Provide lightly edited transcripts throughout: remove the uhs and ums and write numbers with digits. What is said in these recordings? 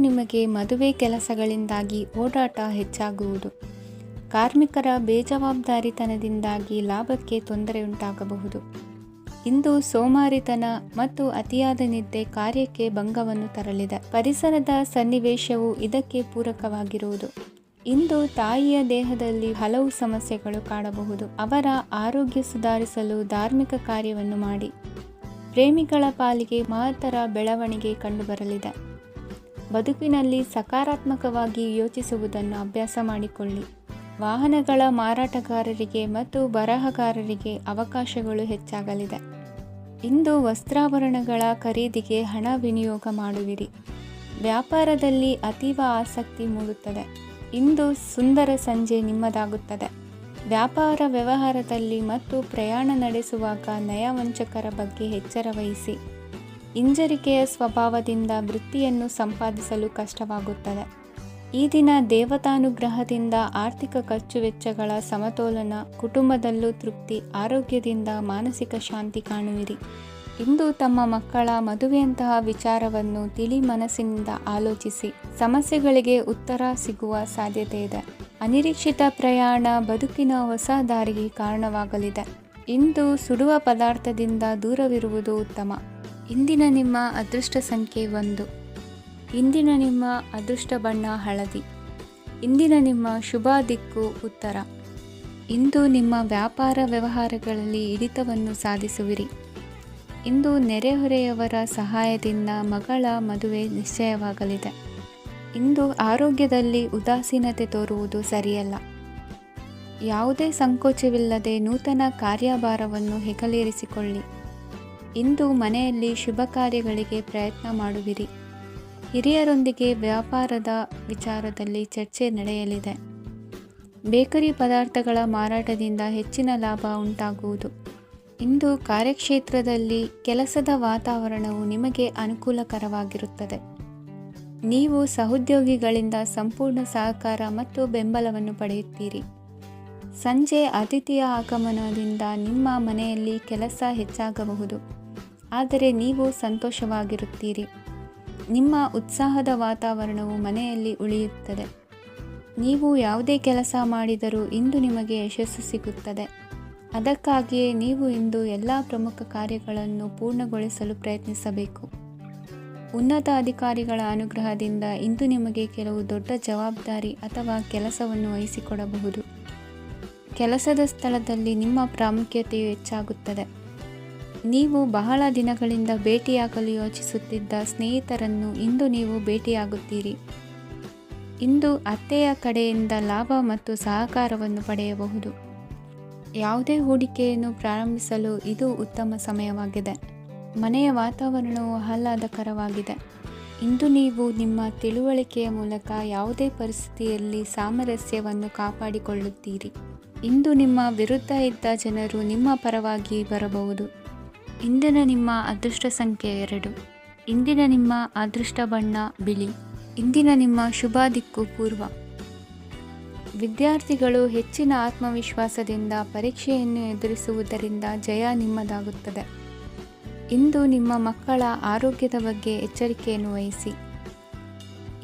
ನಿಮಗೆ ಮದುವೆ ಕೆಲಸಗಳಿಂದಾಗಿ ಓಡಾಟ ಹೆಚ್ಚಾಗುವುದು. ಕಾರ್ಮಿಕರ ಬೇಜವಾಬ್ದಾರಿತನದಿಂದಾಗಿ ಲಾಭಕ್ಕೆ ತೊಂದರೆಯುಂಟಾಗಬಹುದು. ಇಂದು ಸೋಮಾರಿತನ ಮತ್ತು ಅತಿಯಾದ ನಿದ್ದೆ ಕಾರ್ಯಕ್ಕೆ ಭಂಗವನ್ನು ತರಲಿದೆ. ಪರಿಸರದ ಸನ್ನಿವೇಶವು ಇದಕ್ಕೆ ಪೂರಕವಾಗಿರುವುದು. ಇಂದು ತಾಯಿಯ ದೇಹದಲ್ಲಿ ಹಲವು ಸಮಸ್ಯೆಗಳು ಕಾಡಬಹುದು. ಅವರ ಆರೋಗ್ಯ ಸುಧಾರಿಸಲು ಧಾರ್ಮಿಕ ಕಾರ್ಯವನ್ನು ಮಾಡಿ. ಪ್ರೇಮಿಗಳ ಪಾಲಿಗೆ ಮಹತ್ತರ ಬೆಳವಣಿಗೆ ಕಂಡುಬರಲಿದೆ. ಬದುಕಿನಲ್ಲಿ ಸಕಾರಾತ್ಮಕವಾಗಿ ಯೋಚಿಸುವುದನ್ನು ಅಭ್ಯಾಸ ಮಾಡಿಕೊಳ್ಳಿ. ವಾಹನಗಳ ಮಾರಾಟಗಾರರಿಗೆ ಮತ್ತು ಬರಹಗಾರರಿಗೆ ಅವಕಾಶಗಳು ಹೆಚ್ಚಾಗಲಿದೆ. ಇಂದು ವಸ್ತ್ರಾಭರಣಗಳ ಖರೀದಿಗೆ ಹಣ ವಿನಿಯೋಗ ಮಾಡುವಿರಿ. ವ್ಯಾಪಾರದಲ್ಲಿ ಅತೀವ ಆಸಕ್ತಿ ಮೂಡುತ್ತದೆ. ಇಂದು ಸುಂದರ ಸಂಜೆ ನಿಮ್ಮದಾಗುತ್ತದೆ. ವ್ಯಾಪಾರ ವ್ಯವಹಾರದಲ್ಲಿ ಮತ್ತು ಪ್ರಯಾಣ ನಡೆಸುವಾಗ ನಯವಂಚಕರ ಬಗ್ಗೆ ಎಚ್ಚರ ವಹಿಸಿ. ಹಿಂಜರಿಕೆಯ ಸ್ವಭಾವದಿಂದ ವೃತ್ತಿಯನ್ನು ಸಂಪಾದಿಸಲು ಕಷ್ಟವಾಗುತ್ತದೆ. ಈ ದಿನ ದೇವತಾನುಗ್ರಹದಿಂದ ಆರ್ಥಿಕ ಖರ್ಚು ವೆಚ್ಚಗಳ ಸಮತೋಲನ, ಕುಟುಂಬದಲ್ಲೂ ತೃಪ್ತಿ, ಆರೋಗ್ಯದಿಂದ ಮಾನಸಿಕ ಶಾಂತಿ ಕಾಣುವಿರಿ. ಇಂದು ತಮ್ಮ ಮಕ್ಕಳ ಮದುವೆಯಂತಹ ವಿಚಾರವನ್ನು ತಿಳಿ ಮನಸ್ಸಿನಿಂದ ಆಲೋಚಿಸಿ. ಸಮಸ್ಯೆಗಳಿಗೆ ಉತ್ತರ ಸಿಗುವ ಸಾಧ್ಯತೆ ಇದೆ. ಅನಿರೀಕ್ಷಿತ ಪ್ರಯಾಣ ಬದುಕಿನ ಹೊಸ ದಾರಿಗೆ ಕಾರಣವಾಗಲಿದೆ. ಇಂದು ಸುಡುವ ಪದಾರ್ಥದಿಂದ ದೂರವಿರುವುದು ಉತ್ತಮ. ಇಂದಿನ ನಿಮ್ಮ ಅದೃಷ್ಟ ಸಂಖ್ಯೆ 1. ಇಂದಿನ ನಿಮ್ಮ ಅದೃಷ್ಟ ಬಣ್ಣ ಹಳದಿ. ಇಂದಿನ ನಿಮ್ಮ ಶುಭ ದಿಕ್ಕು ಉತ್ತರ. ಇಂದು ನಿಮ್ಮ ವ್ಯಾಪಾರ ವ್ಯವಹಾರಗಳಲ್ಲಿ ಹಿಡಿತವನ್ನು ಸಾಧಿಸುವಿರಿ. ಇಂದು ನೆರೆಹೊರೆಯವರ ಸಹಾಯದಿಂದ ಮಗಳ ಮದುವೆ ನಿಶ್ಚಯವಾಗಲಿದೆ. ಇಂದು ಆರೋಗ್ಯದಲ್ಲಿ ಉದಾಸೀನತೆ ತೋರುವುದು ಸರಿಯಲ್ಲ. ಯಾವುದೇ ಸಂಕೋಚವಿಲ್ಲದೆ ನೂತನ ಕಾರ್ಯಭಾರವನ್ನು ಹೆಗಲೇರಿಸಿಕೊಳ್ಳಿ. ಇಂದು ಮನೆಯಲ್ಲಿ ಶುಭ ಕಾರ್ಯಗಳಿಗೆ ಪ್ರಯತ್ನ ಮಾಡುವಿರಿ. ಹಿರಿಯರೊಂದಿಗೆ ವ್ಯಾಪಾರದ ವಿಚಾರದಲ್ಲಿ ಚರ್ಚೆ ನಡೆಯಲಿದೆ. ಬೇಕರಿ ಪದಾರ್ಥಗಳ ಮಾರಾಟದಿಂದ ಹೆಚ್ಚಿನ ಲಾಭ ಉಂಟಾಗುವುದು. ಇಂದು ಕಾರ್ಯಕ್ಷೇತ್ರದಲ್ಲಿ ಕೆಲಸದ ವಾತಾವರಣವು ನಿಮಗೆ ಅನುಕೂಲಕರವಾಗಿರುತ್ತದೆ. ನೀವು ಸಹೋದ್ಯೋಗಿಗಳಿಂದ ಸಂಪೂರ್ಣ ಸಹಕಾರ ಮತ್ತು ಬೆಂಬಲವನ್ನು ಪಡೆಯುತ್ತೀರಿ. ಸಂಜೆ ಅತಿಥಿಯ ಆಗಮನದಿಂದ ನಿಮ್ಮ ಮನೆಯಲ್ಲಿ ಕೆಲಸ ಹೆಚ್ಚಾಗಬಹುದು, ಆದರೆ ನೀವು ಸಂತೋಷವಾಗಿರುತ್ತೀರಿ. ನಿಮ್ಮ ಉತ್ಸಾಹದ ವಾತಾವರಣವು ಮನೆಯಲ್ಲಿ ಉಳಿಯುತ್ತದೆ. ನೀವು ಯಾವುದೇ ಕೆಲಸ ಮಾಡಿದರೂ ಇಂದು ನಿಮಗೆ ಯಶಸ್ಸು ಸಿಗುತ್ತದೆ. ಅದಕ್ಕಾಗಿಯೇ ನೀವು ಇಂದು ಎಲ್ಲ ಪ್ರಮುಖ ಕಾರ್ಯಗಳನ್ನು ಪೂರ್ಣಗೊಳಿಸಲು ಪ್ರಯತ್ನಿಸಬೇಕು. ಉನ್ನತ ಅಧಿಕಾರಿಗಳ ಅನುಗ್ರಹದಿಂದ ಇಂದು ನಿಮಗೆ ಕೆಲವು ದೊಡ್ಡ ಜವಾಬ್ದಾರಿ ಅಥವಾ ಕೆಲಸವನ್ನು ವಹಿಸಿಕೊಡಬಹುದು. ಕೆಲಸದ ಸ್ಥಳದಲ್ಲಿ ನಿಮ್ಮ ಪ್ರಾಮುಖ್ಯತೆಯು ಹೆಚ್ಚಾಗುತ್ತದೆ. ನೀವು ಬಹಳ ದಿನಗಳಿಂದ ಭೇಟಿಯಾಗಲು ಯೋಚಿಸುತ್ತಿದ್ದ ಸ್ನೇಹಿತರನ್ನು ಇಂದು ನೀವು ಭೇಟಿಯಾಗುತ್ತೀರಿ. ಇಂದು ಅತ್ತೆಯ ಕಡೆಯಿಂದ ಲಾಭ ಮತ್ತು ಸಹಕಾರವನ್ನು ಪಡೆಯಬಹುದು. ಯಾವುದೇ ಹೂಡಿಕೆಯನ್ನು ಪ್ರಾರಂಭಿಸಲು ಇದು ಉತ್ತಮ ಸಮಯವಾಗಿದೆ. ಮನೆಯ ವಾತಾವರಣವು ಆಹ್ಲಾದಕರವಾಗಿದೆ. ಇಂದು ನೀವು ನಿಮ್ಮ ತಿಳುವಳಿಕೆಯ ಮೂಲಕ ಯಾವುದೇ ಪರಿಸ್ಥಿತಿಯಲ್ಲಿ ಸಾಮರಸ್ಯವನ್ನು ಕಾಪಾಡಿಕೊಳ್ಳುತ್ತೀರಿ. ಇಂದು ನಿಮ್ಮ ವಿರುದ್ಧ ಇದ್ದ ಜನರು ನಿಮ್ಮ ಪರವಾಗಿ ಬರಬಹುದು. ಇಂದಿನ ನಿಮ್ಮ ಅದೃಷ್ಟ ಸಂಖ್ಯೆ 2. ಇಂದಿನ ನಿಮ್ಮ ಅದೃಷ್ಟ ಬಣ್ಣ ಬಿಳಿ. ಇಂದಿನ ನಿಮ್ಮ ಶುಭ ದಿಕ್ಕು ಪೂರ್ವ. ವಿದ್ಯಾರ್ಥಿಗಳು ಹೆಚ್ಚಿನ ಆತ್ಮವಿಶ್ವಾಸದಿಂದ ಪರೀಕ್ಷೆಯನ್ನು ಎದುರಿಸುವುದರಿಂದ ಜಯ ನಿಮ್ಮದಾಗುತ್ತದೆ. ಇಂದು ನಿಮ್ಮ ಮಕ್ಕಳ ಆರೋಗ್ಯದ ಬಗ್ಗೆ ಎಚ್ಚರಿಕೆಯನ್ನು ವಹಿಸಿ.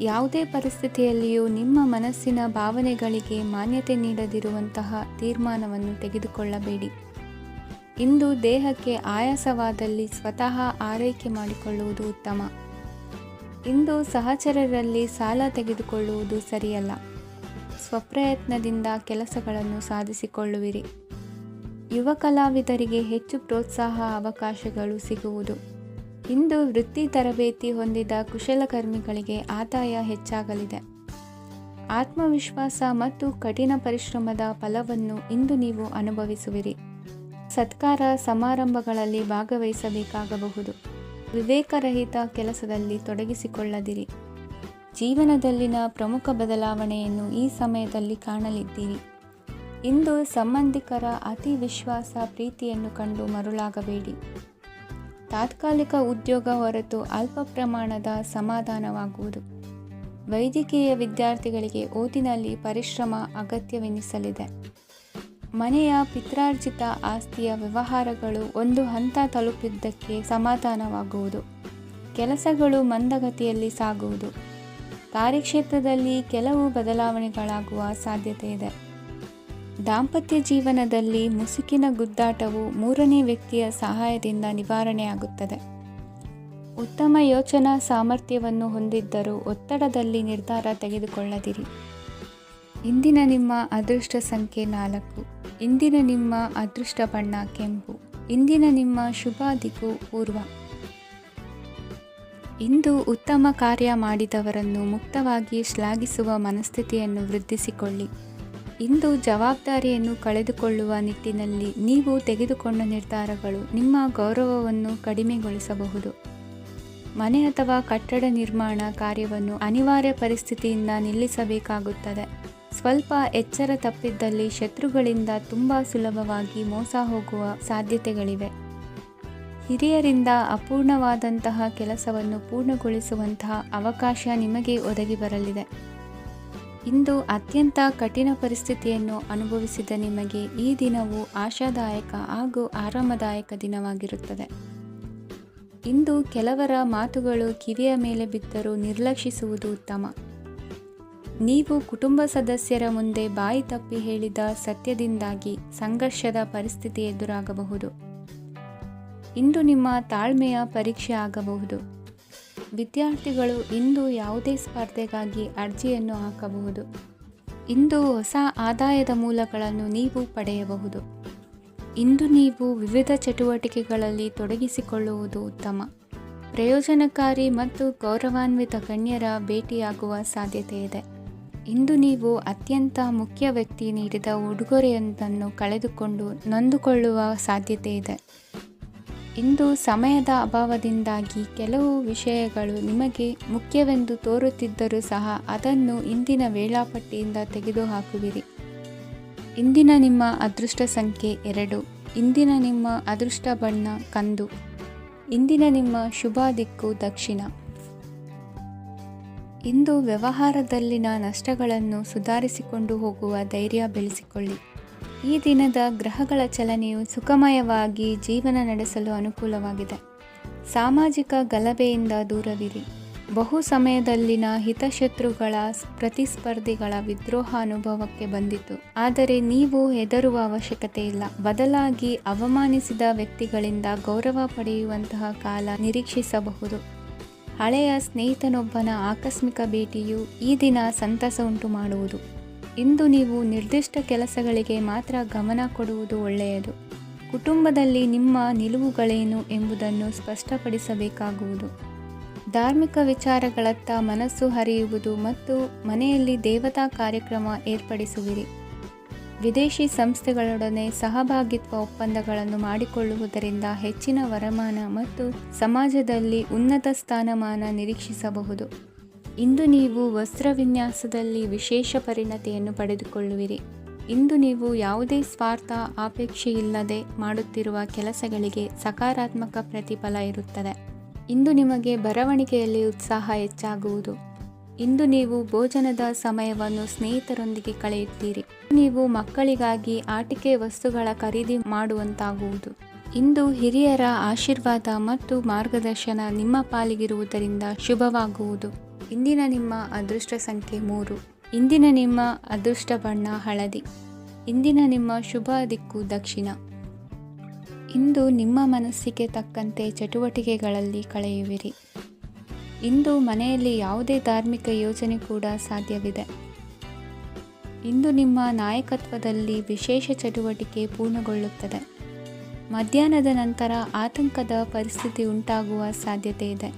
ಯಾವುದೇ ಪರಿಸ್ಥಿತಿಯಲ್ಲಿಯೂ ನಿಮ್ಮ ಮನಸ್ಸಿನ ಭಾವನೆಗಳಿಗೆ ಮಾನ್ಯತೆ ನೀಡದಿರುವಂತಹ ತೀರ್ಮಾನವನ್ನು ತೆಗೆದುಕೊಳ್ಳಬೇಡಿ. ಇಂದು ದೇಹಕ್ಕೆ ಆಯಾಸವಾದಲ್ಲಿ ಸ್ವತಃ ಆರೈಕೆ ಮಾಡಿಕೊಳ್ಳುವುದು ಉತ್ತಮ. ಇಂದು ಸಹಚರರಲ್ಲಿ ಸಾಲ ತೆಗೆದುಕೊಳ್ಳುವುದು ಸರಿಯಲ್ಲ. ಸ್ವಪ್ರಯತ್ನದಿಂದ ಕೆಲಸಗಳನ್ನು ಸಾಧಿಸಿಕೊಳ್ಳುವಿರಿ. ಯುವ ಕಲಾವಿದರಿಗೆ ಹೆಚ್ಚು ಪ್ರೋತ್ಸಾಹ ಅವಕಾಶಗಳು ಸಿಗುವುದು. ಇಂದು ವೃತ್ತಿ ತರಬೇತಿ ಹೊಂದಿದ ಕುಶಲಕರ್ಮಿಗಳಿಗೆ ಆದಾಯ ಹೆಚ್ಚಾಗಲಿದೆ. ಆತ್ಮವಿಶ್ವಾಸ ಮತ್ತು ಕಠಿಣ ಪರಿಶ್ರಮದ ಫಲವನ್ನು ಇಂದು ನೀವು ಅನುಭವಿಸುವಿರಿ. ಸತ್ಕಾರ ಸಮಾರಂಭಗಳಲ್ಲಿ ಭಾಗವಹಿಸಬೇಕಾಗಬಹುದು. ವಿವೇಕರಹಿತ ಕೆಲಸದಲ್ಲಿ ತೊಡಗಿಸಿಕೊಳ್ಳದಿರಿ. ಜೀವನದಲ್ಲಿನ ಪ್ರಮುಖ ಬದಲಾವಣೆಯನ್ನು ಈ ಸಮಯದಲ್ಲಿ ಕಾಣಲಿದ್ದೀರಿ. ಇಂದು ಸಂಬಂಧಿಕರ ಅತಿ ವಿಶ್ವಾಸ ಪ್ರೀತಿಯನ್ನು ಕಂಡು ಮರುಳಾಗಬೇಡಿ. ತಾತ್ಕಾಲಿಕ ಉದ್ಯೋಗ ಹೊರತು ಅಲ್ಪ ಪ್ರಮಾಣದ ಸಮಾಧಾನವಾಗುವುದು. ವೈದ್ಯಕೀಯ ವಿದ್ಯಾರ್ಥಿಗಳಿಗೆ ಓದಿನಲ್ಲಿ ಪರಿಶ್ರಮ ಅಗತ್ಯವೆನಿಸಲಿದೆ. ಮನೆಯ ಪಿತ್ರಾರ್ಜಿತ ಆಸ್ತಿಯ ವ್ಯವಹಾರಗಳು ಒಂದು ಹಂತ ತಲುಪಿದ್ದಕ್ಕೆ ಸಮಾಧಾನವಾಗುವುದು. ಕೆಲಸಗಳು ಮಂದಗತಿಯಲ್ಲಿ ಸಾಗುವುದು. ಕಾರ್ಯಕ್ಷೇತ್ರದಲ್ಲಿ ಕೆಲವು ಬದಲಾವಣೆಗಳಾಗುವ ಸಾಧ್ಯತೆ ಇದೆ. ದಾಂಪತ್ಯ ಜೀವನದಲ್ಲಿ ಮುಸುಕಿನ ಗುದ್ದಾಟವು ಮೂರನೇ ವ್ಯಕ್ತಿಯ ಸಹಾಯದಿಂದ ನಿವಾರಣೆಯಾಗುತ್ತದೆ. ಉತ್ತಮ ಯೋಚನಾ ಸಾಮರ್ಥ್ಯವನ್ನು ಹೊಂದಿದ್ದರೂ ಒತ್ತಡದಲ್ಲಿ ನಿರ್ಧಾರ ತೆಗೆದುಕೊಳ್ಳದಿರಿ. ಇಂದಿನ ನಿಮ್ಮ ಅದೃಷ್ಟ ಸಂಖ್ಯೆ 4. ಇಂದಿನ ನಿಮ್ಮ ಅದೃಷ್ಟ ಬಣ್ಣ ಕೆಂಪು. ಇಂದಿನ ನಿಮ್ಮ ಶುಭ ದಿಕ್ಕು ಪೂರ್ವ. ಇಂದು ಉತ್ತಮ ಕಾರ್ಯ ಮಾಡಿದವರನ್ನು ಮುಕ್ತವಾಗಿ ಶ್ಲಾಘಿಸುವ ಮನಸ್ಥಿತಿಯನ್ನು ವೃದ್ಧಿಸಿಕೊಳ್ಳಿ. ಇಂದು ಜವಾಬ್ದಾರಿಯನ್ನು ಕಳೆದುಕೊಳ್ಳುವ ನಿಟ್ಟಿನಲ್ಲಿ ನೀವು ತೆಗೆದುಕೊಂಡ ನಿರ್ಧಾರಗಳು ನಿಮ್ಮ ಗೌರವವನ್ನು ಕಡಿಮೆಗೊಳಿಸಬಹುದು. ಮನೆ ಅಥವಾ ಕಟ್ಟಡ ನಿರ್ಮಾಣ ಕಾರ್ಯವನ್ನು ಅನಿವಾರ್ಯ ಪರಿಸ್ಥಿತಿಯಿಂದ ನಿಲ್ಲಿಸಬೇಕಾಗುತ್ತದೆ. ಸ್ವಲ್ಪ ಎಚ್ಚರ ತಪ್ಪಿದ್ದಲ್ಲಿ ಶತ್ರುಗಳಿಂದ ತುಂಬ ಸುಲಭವಾಗಿ ಮೋಸ ಹೋಗುವ ಸಾಧ್ಯತೆಗಳಿವೆ. ಹಿರಿಯರಿಂದ ಅಪೂರ್ಣವಾದಂತಹ ಕೆಲಸವನ್ನು ಪೂರ್ಣಗೊಳಿಸುವಂತಹ ಅವಕಾಶ ನಿಮಗೆ ಒದಗಿ ಬರಲಿದೆ. ಇಂದು ಅತ್ಯಂತ ಕಠಿಣ ಪರಿಸ್ಥಿತಿಯನ್ನು ಅನುಭವಿಸಿದ ನಿಮಗೆ ಈ ದಿನವು ಆಶಾದಾಯಕ ಹಾಗೂ ಆರಾಮದಾಯಕ ದಿನವಾಗಿರುತ್ತದೆ. ಇಂದು ಕೆಲವರ ಮಾತುಗಳು ಕಿವಿಯ ಮೇಲೆ ಬಿದ್ದರೂ ನಿರ್ಲಕ್ಷಿಸುವುದು ಉತ್ತಮ. ನೀವು ಕುಟುಂಬ ಸದಸ್ಯರ ಮುಂದೆ ಬಾಯಿ ತಪ್ಪಿ ಹೇಳಿದ ಸತ್ಯದಿಂದಾಗಿ ಸಂಘರ್ಷದ ಪರಿಸ್ಥಿತಿ ಎದುರಾಗಬಹುದು. ಇಂದು ನಿಮ್ಮ ತಾಳ್ಮೆಯ ಪರೀಕ್ಷೆ ಆಗಬಹುದು. ವಿದ್ಯಾರ್ಥಿಗಳು ಇಂದು ಯಾವುದೇ ಸ್ಪರ್ಧೆಗಾಗಿ ಅರ್ಜಿಯನ್ನು ಹಾಕಬಹುದು. ಇಂದು ಹೊಸ ಆದಾಯದ ಮೂಲಗಳನ್ನು ನೀವು ಪಡೆಯಬಹುದು. ಇಂದು ನೀವು ವಿವಿಧ ಚಟುವಟಿಕೆಗಳಲ್ಲಿ ತೊಡಗಿಸಿಕೊಳ್ಳುವುದು ಉತ್ತಮ. ಪ್ರಯೋಜನಕಾರಿ ಮತ್ತು ಗೌರವಾನ್ವಿತ ಗಣ್ಯರ ಭೇಟಿಯಾಗುವ ಸಾಧ್ಯತೆ ಇದೆ. ಇಂದು ನೀವು ಅತ್ಯಂತ ಮುಖ್ಯ ವ್ಯಕ್ತಿ ನೀಡಿದ ಉಡುಗೊರೆಯೊಂದನ್ನು ಕಳೆದುಕೊಂಡು ನೊಂದುಕೊಳ್ಳುವ ಸಾಧ್ಯತೆ ಇದೆ. ಇಂದು ಸಮಯದ ಅಭಾವದಿಂದಾಗಿ ಕೆಲವು ವಿಷಯಗಳು ನಿಮಗೆ ಮುಖ್ಯವೆಂದು ತೋರುತ್ತಿದ್ದರೂ ಸಹ ಅದನ್ನು ಇಂದಿನ ವೇಳಾಪಟ್ಟಿಯಿಂದ ತೆಗೆದುಹಾಕುವಿರಿ. ಇಂದಿನ ನಿಮ್ಮ ಅದೃಷ್ಟ ಸಂಖ್ಯೆ 2. ಇಂದಿನ ನಿಮ್ಮ ಅದೃಷ್ಟ ಬಣ್ಣ ಕಂದು. ಇಂದಿನ ನಿಮ್ಮ ಶುಭ ದಿಕ್ಕು ದಕ್ಷಿಣ. ಇಂದು ವ್ಯವಹಾರದಲ್ಲಿನ ನಷ್ಟಗಳನ್ನು ಸುಧಾರಿಸಿಕೊಂಡು ಹೋಗುವ ಧೈರ್ಯ ಬೆಳೆಸಿಕೊಳ್ಳಿ. ಈ ದಿನದ ಗ್ರಹಗಳ ಚಲನೆಯು ಸುಖಮಯವಾಗಿ ಜೀವನ ನಡೆಸಲು ಅನುಕೂಲವಾಗಿದೆ. ಸಾಮಾಜಿಕ ಗಲಭೆಯಿಂದ ದೂರವಿರಿ. ಬಹು ಸಮಯದಲ್ಲಿನ ಹಿತಶತ್ರುಗಳ ಪ್ರತಿಸ್ಪರ್ಧಿಗಳ ವಿದ್ರೋಹ ಅನುಭವಕ್ಕೆ ಬಂದಿತು. ಆದರೆ ನೀವು ಹೆದರುವ ಅವಶ್ಯಕತೆ ಇಲ್ಲ. ಬದಲಾಗಿ ಅವಮಾನಿಸಿದ ವ್ಯಕ್ತಿಗಳಿಂದ ಗೌರವ ಪಡೆಯುವಂತಹ ಕಾಲ ನಿರೀಕ್ಷಿಸಬಹುದು. ಹಳೆಯ ಸ್ನೇಹಿತನೊಬ್ಬನ ಆಕಸ್ಮಿಕ ಭೇಟಿಯು ಈ ದಿನ ಸಂತಸ ಉಂಟು ಮಾಡುವುದು. ಇಂದು ನೀವು ನಿರ್ದಿಷ್ಟ ಕೆಲಸಗಳಿಗೆ ಮಾತ್ರ ಗಮನ ಕೊಡುವುದು ಒಳ್ಳೆಯದು. ಕುಟುಂಬದಲ್ಲಿ ನಿಮ್ಮ ನಿಲುವುಗಳೇನು ಎಂಬುದನ್ನು ಸ್ಪಷ್ಟಪಡಿಸಬೇಕಾಗುವುದು. ಧಾರ್ಮಿಕ ವಿಚಾರಗಳತ್ತ ಮನಸ್ಸು ಹರಿಯುವುದು ಮತ್ತು ಮನೆಯಲ್ಲಿ ದೇವತಾ ಕಾರ್ಯಕ್ರಮ ಏರ್ಪಡಿಸುವಿರಿ. ವಿದೇಶಿ ಸಂಸ್ಥೆಗಳೊಡನೆ ಸಹಭಾಗಿತ್ವ ಒಪ್ಪಂದಗಳನ್ನು ಮಾಡಿಕೊಳ್ಳುವುದರಿಂದ ಹೆಚ್ಚಿನ ವರಮಾನ ಮತ್ತು ಸಮಾಜದಲ್ಲಿ ಉನ್ನತ ಸ್ಥಾನಮಾನ ನಿರೀಕ್ಷಿಸಬಹುದು. ಇಂದು ನೀವು ವಸ್ತ್ರವಿನ್ಯಾಸದಲ್ಲಿ ವಿಶೇಷ ಪರಿಣತಿಯನ್ನು ಪಡೆದುಕೊಳ್ಳುವಿರಿ. ಇಂದು ನೀವು ಯಾವುದೇ ಸ್ವಾರ್ಥ ಅಪೇಕ್ಷೆಯಿಲ್ಲದೆ ಮಾಡುತ್ತಿರುವ ಕೆಲಸಗಳಿಗೆ ಸಕಾರಾತ್ಮಕ ಪ್ರತಿಫಲ ಇರುತ್ತದೆ. ಇಂದು ನಿಮಗೆ ಬರವಣಿಗೆಯಲ್ಲಿ ಉತ್ಸಾಹ ಹೆಚ್ಚಾಗುವುದು. ಇಂದು ನೀವು ಭೋಜನದ ಸಮಯವನ್ನು ಸ್ನೇಹಿತರೊಂದಿಗೆ ಕಳೆಯುತ್ತೀರಿ. ನೀವು ಮಕ್ಕಳಿಗಾಗಿ ಆಟಿಕೆ ವಸ್ತುಗಳ ಖರೀದಿ ಮಾಡುವಂತಾಗುವುದು. ಇಂದು ಹಿರಿಯರ ಆಶೀರ್ವಾದ ಮತ್ತು ಮಾರ್ಗದರ್ಶನ ನಿಮ್ಮ ಪಾಲಿಗಿರುವುದರಿಂದ ಶುಭವಾಗುವುದು. ಇಂದಿನ ನಿಮ್ಮ ಅದೃಷ್ಟ ಸಂಖ್ಯೆ 3. ಇಂದಿನ ನಿಮ್ಮ ಅದೃಷ್ಟ ಬಣ್ಣ ಹಳದಿ. ಇಂದಿನ ನಿಮ್ಮ ಶುಭ ದಿಕ್ಕು ದಕ್ಷಿಣ. ಇಂದು ನಿಮ್ಮ ಮನಸ್ಸಿಗೆ ತಕ್ಕಂತೆ ಚಟುವಟಿಕೆಗಳಲ್ಲಿ ಕಳೆಯುವಿರಿ. ಇಂದು ಮನೆಯಲ್ಲಿ ಯಾವುದೇ ಧಾರ್ಮಿಕ ಯೋಜನೆ ಕೂಡ ಸಾಧ್ಯವಿದೆ. ಇಂದು ನಿಮ್ಮ ನಾಯಕತ್ವದಲ್ಲಿ ವಿಶೇಷ ಚಟುವಟಿಕೆ ಪೂರ್ಣಗೊಳ್ಳುತ್ತದೆ. ಮಧ್ಯಾಹ್ನದ ನಂತರ ಆತಂಕದ ಪರಿಸ್ಥಿತಿ ಉಂಟಾಗುವ ಸಾಧ್ಯತೆ ಇದೆ.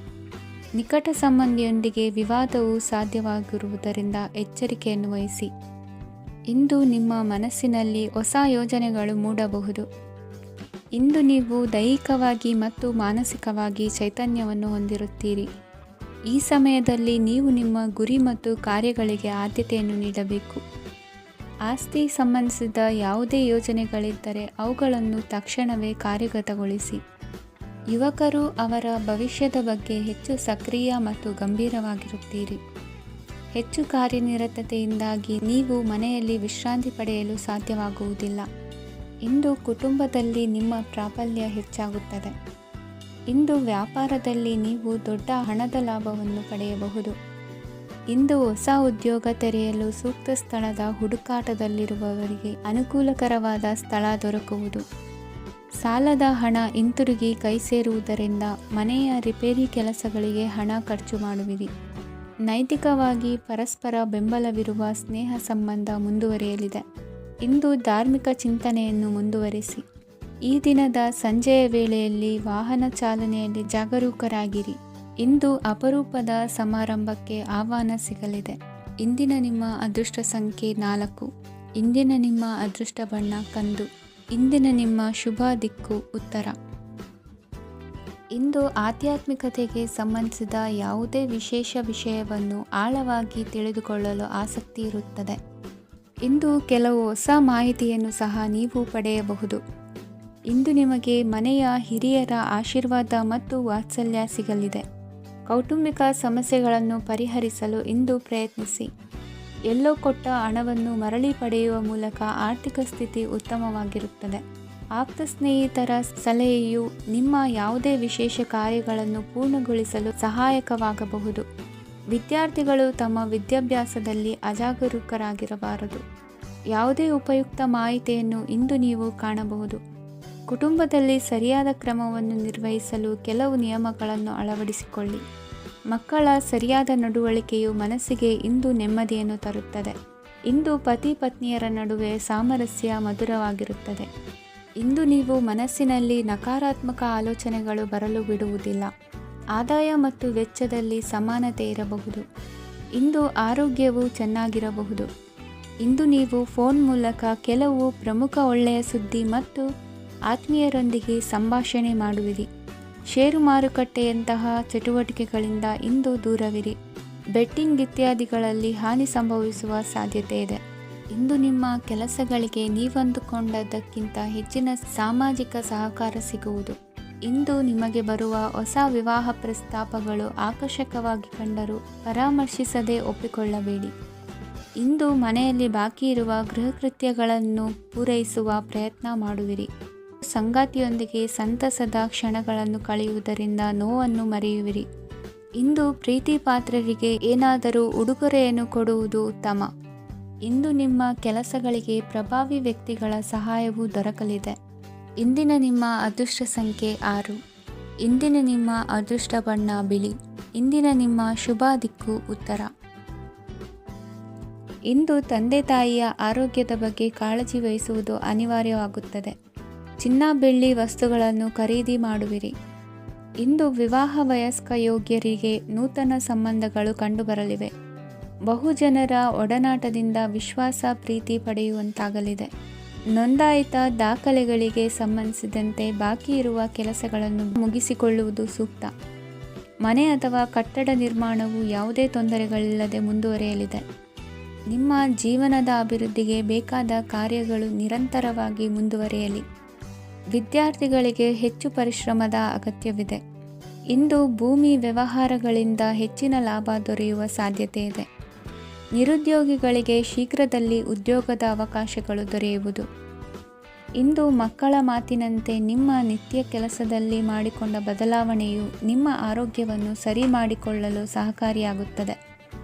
ನಿಕಟ ಸಂಬಂಧಿಯೊಂದಿಗೆ ವಿವಾದವು ಸಾಧ್ಯವಾಗಿರುವುದರಿಂದ ಎಚ್ಚರಿಕೆಯನ್ನು ವಹಿಸಿ. ಇಂದು ನಿಮ್ಮ ಮನಸ್ಸಿನಲ್ಲಿ ಹೊಸ ಯೋಜನೆಗಳು ಮೂಡಬಹುದು. ಇಂದು ನೀವು ದೈಹಿಕವಾಗಿ ಮತ್ತು ಮಾನಸಿಕವಾಗಿ ಚೈತನ್ಯವನ್ನು ಹೊಂದಿರುತ್ತೀರಿ. ಈ ಸಮಯದಲ್ಲಿ ನೀವು ನಿಮ್ಮ ಗುರಿ ಮತ್ತು ಕಾರ್ಯಗಳಿಗೆ ಆದ್ಯತೆಯನ್ನು ನೀಡಬೇಕು. ಆಸ್ತಿ ಸಂಬಂಧಿಸಿದ ಯಾವುದೇ ಯೋಜನೆಗಳಿದ್ದರೆ ಅವುಗಳನ್ನು ತಕ್ಷಣವೇ ಕಾರ್ಯಗತಗೊಳಿಸಿ. ಯುವಕರು ಅವರ ಭವಿಷ್ಯದ ಬಗ್ಗೆ ಹೆಚ್ಚು ಸಕ್ರಿಯ ಮತ್ತು ಗಂಭೀರವಾಗಿರುತ್ತೀರಿ. ಹೆಚ್ಚು ಕಾರ್ಯನಿರತತೆಯಿಂದಾಗಿ ನೀವು ಮನೆಯಲ್ಲಿ ವಿಶ್ರಾಂತಿ ಪಡೆಯಲು ಸಾಧ್ಯವಾಗುವುದಿಲ್ಲ. ಇಂದು ಕುಟುಂಬದಲ್ಲಿ ನಿಮ್ಮ ಪ್ರಾಬಲ್ಯ ಹೆಚ್ಚಾಗುತ್ತದೆ. ಇಂದು ವ್ಯಾಪಾರದಲ್ಲಿ ನೀವು ದೊಡ್ಡ ಹಣದ ಲಾಭವನ್ನು ಪಡೆಯಬಹುದು. ಇಂದು ಹೊಸ ಉದ್ಯೋಗ ತೆರೆಯಲು ಸೂಕ್ತ ಸ್ಥಳದ ಹುಡುಕಾಟದಲ್ಲಿರುವವರಿಗೆ ಅನುಕೂಲಕರವಾದ ಸ್ಥಳ ದೊರಕುವುದು. ಸಾಲದ ಹಣ ಹಿಂತಿರುಗಿ ಕೈ ಸೇರುವುದರಿಂದ ಮನೆಯ ರಿಪೇರಿ ಕೆಲಸಗಳಿಗೆ ಹಣ ಖರ್ಚು ಮಾಡುವಿರಿ. ನೈತಿಕವಾಗಿ ಪರಸ್ಪರ ಬೆಂಬಲವಿರುವ ಸ್ನೇಹ ಸಂಬಂಧ ಮುಂದುವರಿಯಲಿದೆ. ಇಂದು ಧಾರ್ಮಿಕ ಚಿಂತನೆಯನ್ನು ಮುಂದುವರಿಸಿ. ಈ ದಿನದ ಸಂಜೆಯ ವೇಳೆಯಲ್ಲಿ ವಾಹನ ಚಾಲನೆಯಲ್ಲಿ ಜಾಗರೂಕರಾಗಿರಿ. ಇಂದು ಅಪರೂಪದ ಸಮಾರಂಭಕ್ಕೆ ಆಹ್ವಾನ ಸಿಗಲಿದೆ. ಇಂದಿನ ನಿಮ್ಮ ಅದೃಷ್ಟ ಸಂಖ್ಯೆ 4. ಇಂದಿನ ನಿಮ್ಮ ಅದೃಷ್ಟ ಬಣ್ಣ ಕಂದು. ಇಂದಿನ ನಿಮ್ಮ ಶುಭ ದಿಕ್ಕು ಉತ್ತರ. ಇಂದು ಆಧ್ಯಾತ್ಮಿಕತೆಗೆ ಸಂಬಂಧಿಸಿದ ಯಾವುದೇ ವಿಶೇಷ ವಿಷಯವನ್ನು ಆಳವಾಗಿ ತಿಳಿದುಕೊಳ್ಳಲು ಆಸಕ್ತಿ ಇರುತ್ತದೆ. ಇಂದು ಕೆಲವು ಹೊಸ ಮಾಹಿತಿಯನ್ನು ಸಹ ನೀವು ಪಡೆಯಬಹುದು. ಇಂದು ನಿಮಗೆ ಮನೆಯ ಹಿರಿಯರ ಆಶೀರ್ವಾದ ಮತ್ತು ವಾತ್ಸಲ್ಯ ಸಿಗಲಿದೆ. ಕೌಟುಂಬಿಕ ಸಮಸ್ಯೆಗಳನ್ನು ಪರಿಹರಿಸಲು ಇಂದು ಪ್ರಯತ್ನಿಸಿ. ಎಲ್ಲೋ ಕೊಟ್ಟ ಹಣವನ್ನು ಮರಳಿ ಪಡೆಯುವ ಮೂಲಕ ಆರ್ಥಿಕ ಸ್ಥಿತಿ ಉತ್ತಮವಾಗಿರುತ್ತದೆ. ಆಪ್ತ ಸ್ನೇಹಿತರ ಸಲಹೆಯು ನಿಮ್ಮ ಯಾವುದೇ ವಿಶೇಷ ಕಾರ್ಯಗಳನ್ನು ಪೂರ್ಣಗೊಳಿಸಲು ಸಹಾಯಕವಾಗಬಹುದು. ವಿದ್ಯಾರ್ಥಿಗಳು ತಮ್ಮ ವಿದ್ಯಾಭ್ಯಾಸದಲ್ಲಿ ಅಜಾಗರೂಕರಾಗಿರಬಾರದು. ಯಾವುದೇ ಉಪಯುಕ್ತ ಮಾಹಿತಿಯನ್ನು ಇಂದು ನೀವು ಕಾಣಬಹುದು. ಕುಟುಂಬದಲ್ಲಿ ಸರಿಯಾದ ಕ್ರಮವನ್ನು ನಿರ್ವಹಿಸಲು ಕೆಲವು ನಿಯಮಗಳನ್ನು ಅಳವಡಿಸಿಕೊಳ್ಳಿ. ಮಕ್ಕಳ ಸರಿಯಾದ ನಡವಳಿಕೆಯು ಮನಸ್ಸಿಗೆ ಇಂದು ನೆಮ್ಮದಿಯನ್ನು ತರುತ್ತದೆ. ಇಂದು ಪತಿ ಪತ್ನಿಯರ ನಡುವೆ ಸಾಮರಸ್ಯ ಮಧುರವಾಗಿರುತ್ತದೆ. ಇಂದು ನೀವು ಮನಸ್ಸಿನಲ್ಲಿ ನಕಾರಾತ್ಮಕ ಆಲೋಚನೆಗಳು ಬರಲು ಬಿಡುವುದಿಲ್ಲ. ಆದಾಯ ಮತ್ತು ವೆಚ್ಚದಲ್ಲಿ ಸಮಾನತೆ ಇರಬಹುದು. ಇಂದು ಆರೋಗ್ಯವು ಚೆನ್ನಾಗಿರಬಹುದು. ಇಂದು ನೀವು ಫೋನ್ ಮೂಲಕ ಕೆಲವು ಪ್ರಮುಖ ಒಳ್ಳೆಯ ಸುದ್ದಿ ಮತ್ತು ಆತ್ಮೀಯರೊಂದಿಗೆ ಸಂಭಾಷಣೆ ಮಾಡುವಿರಿ. ಷೇರು ಮಾರುಕಟ್ಟೆಯಂತಹ ಚಟುವಟಿಕೆಗಳಿಂದ ಇಂದು ದೂರವಿರಿ. ಬೆಟ್ಟಿಂಗ್ ಇತ್ಯಾದಿಗಳಲ್ಲಿ ಹಾನಿ ಸಂಭವಿಸುವ ಸಾಧ್ಯತೆ ಇದೆ. ಇಂದು ನಿಮ್ಮ ಕೆಲಸಗಳಿಗೆ ನೀವಂದುಕೊಂಡದ್ದಕ್ಕಿಂತ ಹೆಚ್ಚಿನ ಸಾಮಾಜಿಕ ಸಹಕಾರ ಸಿಗುವುದು. ಇಂದು ನಿಮಗೆ ಬರುವ ಹೊಸ ವಿವಾಹ ಪ್ರಸ್ತಾಪಗಳು ಆಕರ್ಷಕವಾಗಿ ಕಂಡರೂ ಪರಾಮರ್ಶಿಸದೆ ಒಪ್ಪಿಕೊಳ್ಳಬೇಡಿ. ಇಂದು ಮನೆಯಲ್ಲಿ ಬಾಕಿ ಇರುವ ಗೃಹಕೃತ್ಯಗಳನ್ನು ಪೂರೈಸುವ ಪ್ರಯತ್ನ ಮಾಡುವಿರಿ. ಸಂಗಾತಿಯೊಂದಿಗೆ ಸಂತಸದ ಕ್ಷಣಗಳನ್ನು ಕಳೆಯುವುದರಿಂದ ನೋವನ್ನು ಮರೆಯುವಿರಿ. ಇಂದು ಪ್ರೀತಿ ಪಾತ್ರರಿಗೆ ಏನಾದರೂ ಉಡುಗೊರೆಯನ್ನು ಕೊಡುವುದು ಉತ್ತಮ. ಇಂದು ನಿಮ್ಮ ಕೆಲಸಗಳಿಗೆ ಪ್ರಭಾವಿ ವ್ಯಕ್ತಿಗಳ ಸಹಾಯವು ದೊರಕಲಿದೆ. ಇಂದಿನ ನಿಮ್ಮ ಅದೃಷ್ಟ ಸಂಖ್ಯೆ 6. ಇಂದಿನ ನಿಮ್ಮ ಅದೃಷ್ಟ ಬಣ್ಣ ಬಿಳಿ. ಇಂದಿನ ನಿಮ್ಮ ಶುಭ ದಿಕ್ಕು ಉತ್ತರ. ಇಂದು ತಂದೆ ತಾಯಿಯ ಆರೋಗ್ಯದ ಬಗ್ಗೆ ಕಾಳಜಿ ವಹಿಸುವುದು ಅನಿವಾರ್ಯವಾಗುತ್ತದೆ. ಚಿನ್ನ ಬೆಳ್ಳಿ ವಸ್ತುಗಳನ್ನು ಖರೀದಿ ಮಾಡುವಿರಿ. ಇಂದು ವಿವಾಹ ವಯಸ್ಕ ಯೋಗ್ಯರಿಗೆ ನೂತನ ಸಂಬಂಧಗಳು ಕಂಡುಬರಲಿವೆ. ಬಹುಜನರ ಒಡನಾಟದಿಂದ ವಿಶ್ವಾಸ ಪ್ರೀತಿ ಪಡೆಯುವಂತಾಗಲಿದೆ. ನೋಂದಾಯಿತ ದಾಖಲೆಗಳಿಗೆ ಸಂಬಂಧಿಸಿದಂತೆ ಬಾಕಿ ಇರುವ ಕೆಲಸಗಳನ್ನು ಮುಗಿಸಿಕೊಳ್ಳುವುದು ಸೂಕ್ತ. ಮನೆ ಅಥವಾ ಕಟ್ಟಡ ನಿರ್ಮಾಣವು ಯಾವುದೇ ತೊಂದರೆಗಳಿಲ್ಲದೆ ಮುಂದುವರಿಯಲಿದೆ. ನಿಮ್ಮ ಜೀವನದ ಅಭಿವೃದ್ಧಿಗೆ ಬೇಕಾದ ಕಾರ್ಯಗಳು ನಿರಂತರವಾಗಿ ಮುಂದುವರಿಯಲಿ. ವಿದ್ಯಾರ್ಥಿಗಳಿಗೆ ಹೆಚ್ಚು ಪರಿಶ್ರಮದ ಅಗತ್ಯವಿದೆ. ಇಂದು ಭೂಮಿ ವ್ಯವಹಾರಗಳಿಂದ ಹೆಚ್ಚಿನ ಲಾಭ ದೊರೆಯುವ ಸಾಧ್ಯತೆ ಇದೆ. ನಿರುದ್ಯೋಗಿಗಳಿಗೆ ಶೀಘ್ರದಲ್ಲಿ ಉದ್ಯೋಗದ ಅವಕಾಶಗಳು ದೊರೆಯುವುದು. ಇಂದು ಮಕ್ಕಳ ಮಾತಿನಂತೆ ನಿಮ್ಮ ನಿತ್ಯ ಕೆಲಸದಲ್ಲಿ ಮಾಡಿಕೊಂಡ ಬದಲಾವಣೆಯು ನಿಮ್ಮ ಆರೋಗ್ಯವನ್ನು ಸರಿ ಮಾಡಿಕೊಳ್ಳಲು ಸಹಕಾರಿಯಾಗುತ್ತದೆ.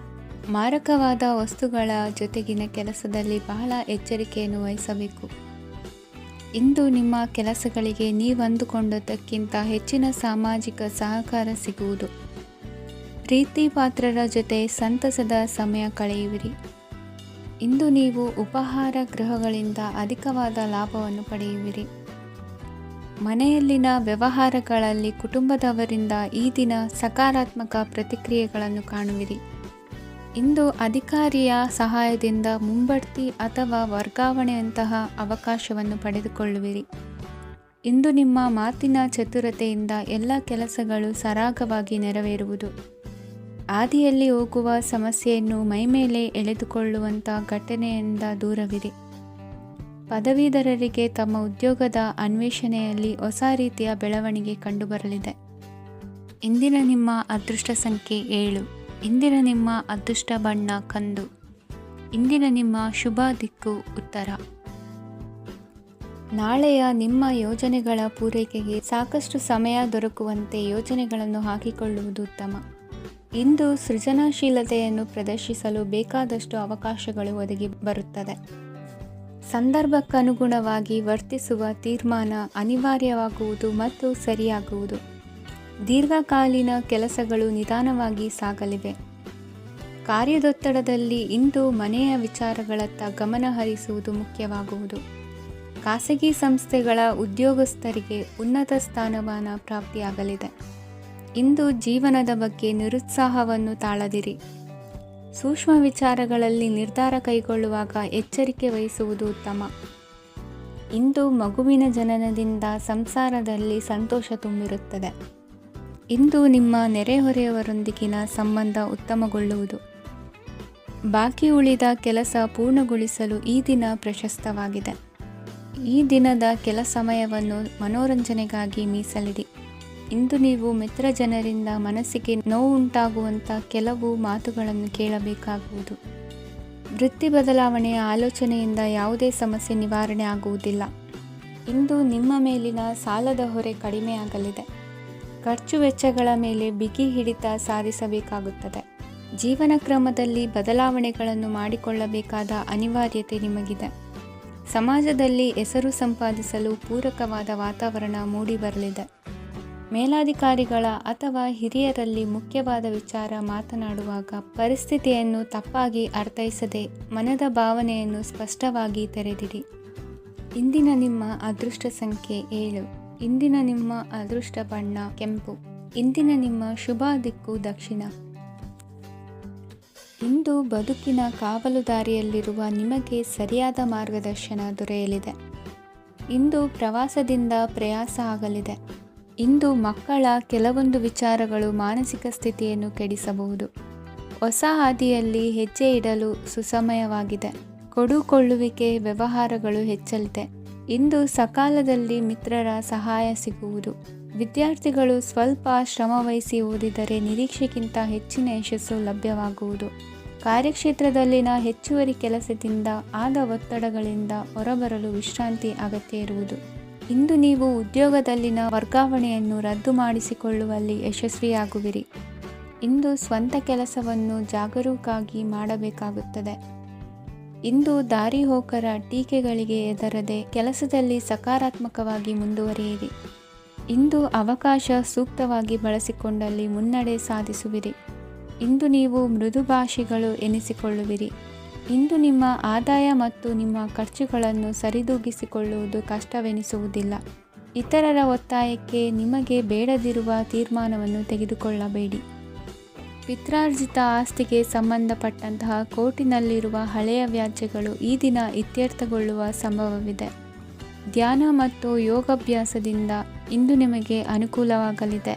ಮಾರಕವಾದ ವಸ್ತುಗಳ ಜೊತೆಗಿನ ಕೆಲಸದಲ್ಲಿ ಬಹಳ ಎಚ್ಚರಿಕೆಯನ್ನು ವಹಿಸಬೇಕು. ಇಂದು ನಿಮ್ಮ ಕೆಲಸಗಳಿಗೆ ನೀವಂದುಕೊಂಡದ್ದಕ್ಕಿಂತ ಹೆಚ್ಚಿನ ಸಾಮಾಜಿಕ ಸಹಕಾರ ಸಿಗುವುದು. ಪ್ರೀತಿ ಪಾತ್ರರ ಜೊತೆ ಸಂತಸದ ಸಮಯ ಕಳೆಯುವಿರಿ. ಇಂದು ನೀವು ಉಪಹಾರ ಗೃಹಗಳಿಂದ ಅಧಿಕವಾದ ಲಾಭವನ್ನು ಪಡೆಯುವಿರಿ. ಮನೆಯಲ್ಲಿನ ವ್ಯವಹಾರಗಳಲ್ಲಿ ಕುಟುಂಬದವರಿಂದ ಈ ದಿನ ಸಕಾರಾತ್ಮಕ ಪ್ರತಿಕ್ರಿಯೆಗಳನ್ನು ಕಾಣುವಿರಿ. ಇಂದು ಅಧಿಕಾರಿಯ ಸಹಾಯದಿಂದ ಮುಂಬಡ್ತಿ ಅಥವಾ ವರ್ಗಾವಣೆಯಂತಹ ಅವಕಾಶವನ್ನು ಪಡೆದುಕೊಳ್ಳುವಿರಿ. ಇಂದು ನಿಮ್ಮ ಮಾತಿನ ಚತುರತೆಯಿಂದ ಎಲ್ಲ ಕೆಲಸಗಳು ಸರಾಗವಾಗಿ ನೆರವೇರುವುದು. ಹಾದಿಯಲ್ಲಿ ಹೋಗುವ ಸಮಸ್ಯೆಯನ್ನು ಮೈಮೇಲೆ ಎಳೆದುಕೊಳ್ಳುವಂಥ ಘಟನೆಯಿಂದ ದೂರವಿರಿ. ಪದವೀಧರರಿಗೆ ತಮ್ಮ ಉದ್ಯೋಗದ ಅನ್ವೇಷಣೆಯಲ್ಲಿ ಹೊಸ ರೀತಿಯ ಬೆಳವಣಿಗೆ ಕಂಡುಬರಲಿದೆ. ಇಂದಿನ ನಿಮ್ಮ ಅದೃಷ್ಟ ಸಂಖ್ಯೆ 7. ಇಂದಿನ ನಿಮ್ಮ ಅದೃಷ್ಟ ಬಣ್ಣ ಕಂದು. ಇಂದಿನ ನಿಮ್ಮ ಶುಭ ದಿಕ್ಕು ಉತ್ತರ. ನಾಳೆಯ ನಿಮ್ಮ ಯೋಜನೆಗಳ ಪೂರೈಕೆಗೆ ಸಾಕಷ್ಟು ಸಮಯ ದೊರಕುವಂತೆ ಯೋಜನೆಗಳನ್ನು ಹಾಕಿಕೊಳ್ಳುವುದು ಉತ್ತಮ. ಇಂದು ಸೃಜನಶೀಲತೆಯನ್ನು ಪ್ರದರ್ಶಿಸಲು ಬೇಕಾದಷ್ಟು ಅವಕಾಶಗಳು ಒದಗಿ ಬರುತ್ತದೆ. ಸಂದರ್ಭಕ್ಕನುಗುಣವಾಗಿ ವರ್ತಿಸುವ ತೀರ್ಮಾನ ಅನಿವಾರ್ಯವಾಗುವುದು ಮತ್ತು ಸರಿಯಾಗುವುದು. ದೀರ್ಘಕಾಲೀನ ಕೆಲಸಗಳು ನಿಧಾನವಾಗಿ ಸಾಗಲಿವೆ. ಕಾರ್ಯದೊತ್ತಡದಲ್ಲಿ ಇಂದು ಮನೆಯ ವಿಚಾರಗಳತ್ತ ಗಮನ ಹರಿಸುವುದು ಮುಖ್ಯವಾಗುವುದು. ಖಾಸಗಿ ಸಂಸ್ಥೆಗಳ ಉದ್ಯೋಗಸ್ಥರಿಗೆ ಉನ್ನತ ಸ್ಥಾನಮಾನ ಪ್ರಾಪ್ತಿಯಾಗಲಿದೆ. ಇಂದು ಜೀವನದ ಬಗ್ಗೆ ನಿರುತ್ಸಾಹವನ್ನು ತಾಳದಿರಿ. ಸೂಕ್ಷ್ಮ ವಿಚಾರಗಳಲ್ಲಿ ನಿರ್ಧಾರ ಕೈಗೊಳ್ಳುವಾಗ ಎಚ್ಚರಿಕೆ ವಹಿಸುವುದು ಉತ್ತಮ. ಇಂದು ಮಗುವಿನ ಜನನದಿಂದ ಸಂಸಾರದಲ್ಲಿ ಸಂತೋಷ ತುಂಬಿರುತ್ತದೆ. ಇಂದು ನಿಮ್ಮ ನೆರೆಹೊರೆಯವರೊಂದಿಗಿನ ಸಂಬಂಧ ಉತ್ತಮಗೊಳ್ಳುವುದು. ಬಾಕಿ ಉಳಿದ ಕೆಲಸ ಪೂರ್ಣಗೊಳಿಸಲು ಈ ದಿನ ಪ್ರಶಸ್ತವಾಗಿದೆ. ಈ ದಿನದ ಕೆಲ ಸಮಯವನ್ನು ಮನೋರಂಜನೆಗಾಗಿ ಮೀಸಲಿಡಿ. ಇಂದು ನೀವು ಮಿತ್ರ ಜನರಿಂದ ಮನಸ್ಸಿಗೆ ನೋವುಂಟಾಗುವಂಥ ಕೆಲವು ಮಾತುಗಳನ್ನು ಕೇಳಬೇಕಾಗುವುದು. ವೃತ್ತಿ ಬದಲಾವಣೆಯ ಆಲೋಚನೆಯಿಂದ ಯಾವುದೇ ಸಮಸ್ಯೆ ನಿವಾರಣೆ ಆಗುವುದಿಲ್ಲ. ಇಂದು ನಿಮ್ಮ ಮೇಲಿನ ಸಾಲದ ಹೊರೆ ಕಡಿಮೆಯಾಗಲಿದೆ. ಖರ್ಚು ವೆಚ್ಚಗಳ ಮೇಲೆ ಬಿಗಿ ಹಿಡಿತ ಸಾಧಿಸಬೇಕಾಗುತ್ತದೆ. ಜೀವನ ಕ್ರಮದಲ್ಲಿ ಬದಲಾವಣೆಗಳನ್ನು ಮಾಡಿಕೊಳ್ಳಬೇಕಾದ ಅನಿವಾರ್ಯತೆ ನಿಮಗಿದೆ. ಸಮಾಜದಲ್ಲಿ ಹೆಸರು ಸಂಪಾದಿಸಲು ಪೂರಕವಾದ ವಾತಾವರಣ ಮೂಡಿಬರಲಿದೆ. ಮೇಲಾಧಿಕಾರಿಗಳ ಅಥವಾ ಹಿರಿಯರಲ್ಲಿ ಮುಖ್ಯವಾದ ವಿಚಾರ ಮಾತನಾಡುವಾಗ ಪರಿಸ್ಥಿತಿಯನ್ನು ತಪ್ಪಾಗಿ ಅರ್ಥೈಸದೆ ಮನದ ಭಾವನೆಯನ್ನು ಸ್ಪಷ್ಟವಾಗಿ ತೆರೆದಿಡಿ. ಇಂದಿನ ನಿಮ್ಮ ಅದೃಷ್ಟ ಸಂಖ್ಯೆ 7. ಇಂದಿನ ನಿಮ್ಮ ಅದೃಷ್ಟ ಬಣ್ಣ ಕೆಂಪು. ಇಂದಿನ ನಿಮ್ಮ ಶುಭ ದಿಕ್ಕು ದಕ್ಷಿಣ. ಇಂದು ಬದುಕಿನ ಕಾವಲುದಾರಿಯಲ್ಲಿರುವ ನಿಮಗೆ ಸರಿಯಾದ ಮಾರ್ಗದರ್ಶನ ದೊರೆಯಲಿದೆ. ಇಂದು ಪ್ರವಾಸದಿಂದ ಪ್ರಯಾಸ ಆಗಲಿದೆ. ಇಂದು ಮಕ್ಕಳ ಕೆಲವೊಂದು ವಿಚಾರಗಳು ಮಾನಸಿಕ ಸ್ಥಿತಿಯನ್ನು ಕೆಡಿಸಬಹುದು. ಹೊಸ ಹಾದಿಯಲ್ಲಿ ಹೆಜ್ಜೆ ಇಡಲು ಸುಸಮಯವಾಗಿದೆ. ಕೊಡುಕೊಳ್ಳುವಿಕೆ ವ್ಯವಹಾರಗಳು ಹೆಚ್ಚಲಿದೆ. ಇಂದು ಸಕಾಲದಲ್ಲಿ ಮಿತ್ರರ ಸಹಾಯ ಸಿಗುವುದು. ವಿದ್ಯಾರ್ಥಿಗಳು ಸ್ವಲ್ಪ ಶ್ರಮವಹಿಸಿ ಓದಿದರೆ ನಿರೀಕ್ಷೆಗಿಂತ ಹೆಚ್ಚಿನ ಯಶಸ್ಸು ಲಭ್ಯವಾಗುವುದು. ಕಾರ್ಯಕ್ಷೇತ್ರದಲ್ಲಿನ ಹೆಚ್ಚುವರಿ ಕೆಲಸದಿಂದ ಆದ ಒತ್ತಡಗಳಿಂದ ಹೊರಬರಲು ವಿಶ್ರಾಂತಿ ಅಗತ್ಯ ಇರುವುದು. ಇಂದು ನೀವು ಉದ್ಯೋಗದಲ್ಲಿನ ವರ್ಗಾವಣೆಯನ್ನು ರದ್ದು ಮಾಡಿಸಿಕೊಳ್ಳುವಲ್ಲಿ ಯಶಸ್ವಿಯಾಗುವಿರಿ. ಇಂದು ಸ್ವಂತ ಕೆಲಸವನ್ನು ಜಾಗರೂಕವಾಗಿ ಮಾಡಬೇಕಾಗುತ್ತದೆ. ಇಂದು ದಾರಿಹೋಕರ ಟೀಕೆಗಳಿಗೆ ಹೆದರದೆ ಕೆಲಸದಲ್ಲಿ ಸಕಾರಾತ್ಮಕವಾಗಿ ಮುಂದುವರಿಯಿರಿ. ಇಂದು ಅವಕಾಶ ಸೂಕ್ತವಾಗಿ ಬಳಸಿಕೊಂಡಲ್ಲಿ ಮುನ್ನಡೆ ಸಾಧಿಸುವಿರಿ. ಇಂದು ನೀವು ಮೃದುಭಾಷಿಗಳು ಎನಿಸಿಕೊಳ್ಳುವಿರಿ. ಇಂದು ನಿಮ್ಮ ಆದಾಯ ಮತ್ತು ನಿಮ್ಮ ಖರ್ಚುಗಳನ್ನು ಸರಿದೂಗಿಸಿಕೊಳ್ಳುವುದು ಕಷ್ಟವೆನಿಸುವುದಿಲ್ಲ. ಇತರರ ಒತ್ತಾಯಕ್ಕೆ ನಿಮಗೆ ಬೇಡದಿರುವ ತೀರ್ಮಾನವನ್ನು ತೆಗೆದುಕೊಳ್ಳಬೇಡಿ. ಪಿತ್ರಾರ್ಜಿತ ಆಸ್ತಿಗೆ ಸಂಬಂಧಪಟ್ಟಂತಹ ಕೋರ್ಟಿನಲ್ಲಿರುವ ಹಳೆಯ ವ್ಯಾಜ್ಯಗಳು ಈ ದಿನ ಇತ್ಯರ್ಥಗೊಳ್ಳುವ ಸಂಭವವಿದೆ. ಧ್ಯಾನ ಮತ್ತು ಯೋಗಾಭ್ಯಾಸದಿಂದ ಇಂದು ನಿಮಗೆ ಅನುಕೂಲವಾಗಲಿದೆ.